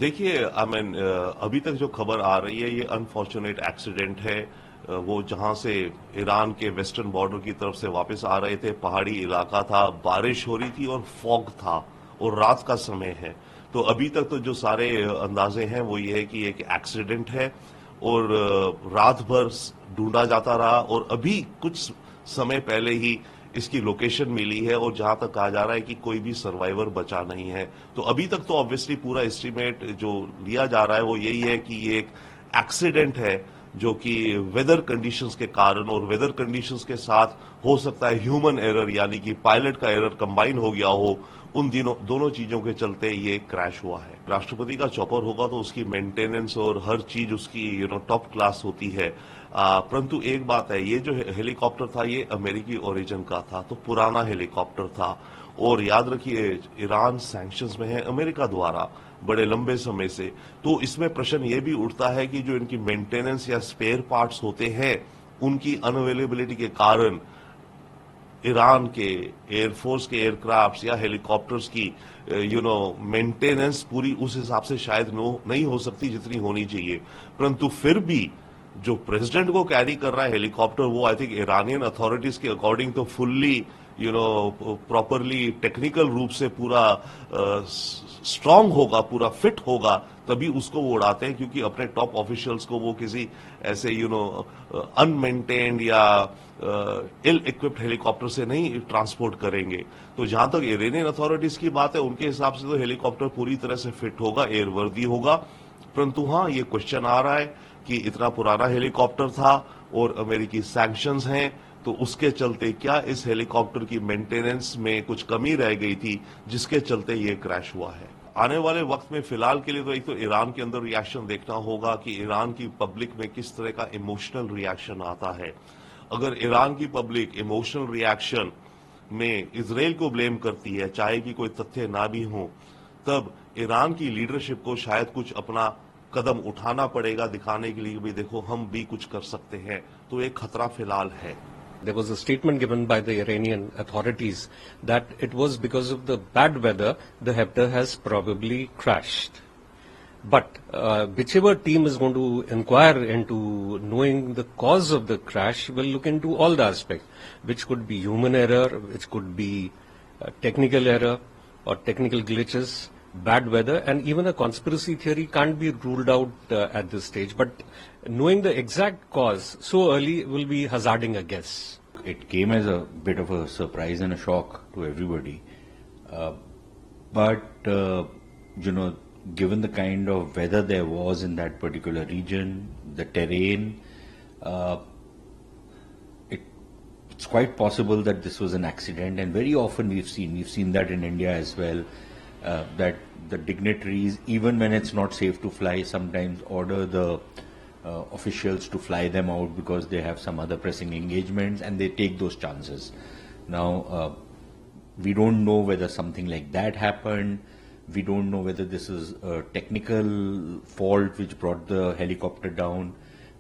देखिए, अभी तक जो खबर आ रही है ये अनफॉर्चुनेट एक्सीडेंट है। वो जहां से ईरान के वेस्टर्न बॉर्डर की तरफ से वापस आ रहे थे, पहाड़ी इलाका था, बारिश हो रही थी और फॉग था और रात का समय है। तो अभी तक तो जो सारे अंदाजे हैं वो ये है कि एक एक्सीडेंट है और रात भर ढूंढा जाता रहा और अभी कुछ समय पहले ही इसकी लोकेशन मिली है और जहां तक कहा जा रहा है कि कोई भी सर्वाइवर बचा नहीं है। तो अभी तक तो ऑब्वियसली पूरा एस्टीमेट जो लिया जा रहा है वो यही है कि ये एक एक्सीडेंट है जो कि वेदर कंडीशंस के कारण और वेदर कंडीशंस के साथ हो सकता है ह्यूमन एरर यानी कि पायलट का एरर कंबाइन हो गया हो। उन दोनों चीजों के चलते ये क्रैश हुआ है। राष्ट्रपति का चॉपर होगा तो उसकी मेंटेनेंस और हर चीज उसकी टॉप क्लास होती है। परंतु एक बात है, ये जो हेलीकॉप्टर था ये अमेरिकी ओरिजिन का था, तो पुराना हेलीकॉप्टर था। और याद रखिए, ईरान सैंक्शंस में है अमेरिका द्वारा बड़े लंबे समय से। तो इसमें प्रश्न ये भी उठता है कि जो इनकी मेंटेनेंस या स्पेयर पार्ट्स होते हैं उनकी अनअवेलेबिलिटी के कारण ईरान के एयरफोर्स के एयरक्राफ्ट या हेलीकॉप्टर्स की मेंटेनेंस पूरी उस हिसाब से शायद नहीं हो सकती जितनी होनी चाहिए। परंतु फिर भी जो प्रेसिडेंट को कैरी कर रहा है हेलीकॉप्टर, वो आई थिंक ईरानियन अथॉरिटीज के अकॉर्डिंग तो फुल्ली प्रॉपरली टेक्निकल रूप से पूरा स्ट्रांग होगा, पूरा फिट होगा, तभी उसको वो उड़ाते हैं। क्योंकि अपने टॉप ऑफिशियल्स को वो किसी ऐसे अनमेंटेन्ड या इल इक्विप्ड हेलीकॉप्टर से नहीं ट्रांसपोर्ट करेंगे। तो जहां तक इरानियन अथॉरिटीज की बात है, उनके हिसाब से तो हेलीकॉप्टर पूरी तरह से फिट होगा, एयरवर्दी होगा। परंतु हाँ, ये क्वेश्चन आ रहा है कि इतना पुराना हेलीकॉप्टर था और अमेरिकी सैंक्शंस हैं, तो उसके चलते क्या इस हेलीकॉप्टर की मेंटेनेंस में कुछ कमी रह गई थी जिसके चलते ये क्रैश हुआ है। आने वाले वक्त में फिलहाल के लिए तो एक तो ईरान के अंदर रिएक्शन देखना होगा कि ईरान की पब्लिक में किस तरह का इमोशनल रिएक्शन आता है। अगर ईरान की पब्लिक इमोशनल रिएक्शन में इजराइल को ब्लेम करती है, चाहे कि कोई तथ्य ना भी हो, तब ईरान की लीडरशिप को शायद कुछ अपना कदम उठाना पड़ेगा, दिखाने के लिए भी देखो हम भी कुछ कर सकते हैं। तो एक खतरा फिलहाल है। There was a statement given by the Iranian authorities that it was because of the bad weather the Hepter has probably crashed. But whichever team is going to inquire into knowing the cause of the crash will look into all the aspects, which could be human error, which could be technical error or technical glitches, bad weather, and even a conspiracy theory can't be ruled out at this stage. But knowing the exact cause so early will be hazarding a guess. It came as a bit of a surprise and a shock to everybody. But given the kind of weather there was in that particular region, the terrain, it's quite possible that this was an accident. And very often we've seen that in India as well, that the dignitaries, even when it's not safe to fly, sometimes order the officials to fly them out because they have some other pressing engagements, and they take those chances. Now, we don't know whether something like that happened. We don't know whether this is a technical fault which brought the helicopter down.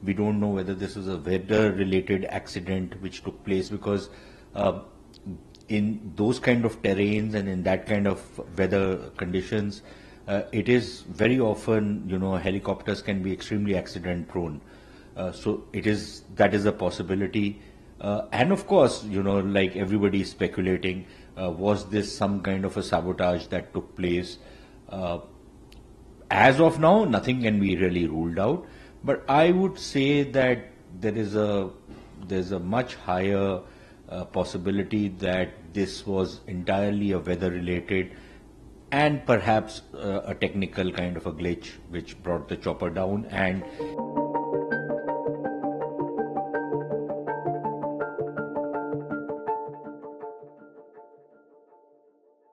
We don't know whether this is a weather-related accident which took place, because in those kind of terrains and in that kind of weather conditions, it is very often, helicopters can be extremely accident prone. So that is a possibility. And of course, like everybody is speculating, was this some kind of a sabotage that took place? As of now, nothing can be really ruled out. But I would say that there's a much higher possibility that this was entirely a weather related and perhaps a technical kind of a glitch which brought the chopper down. And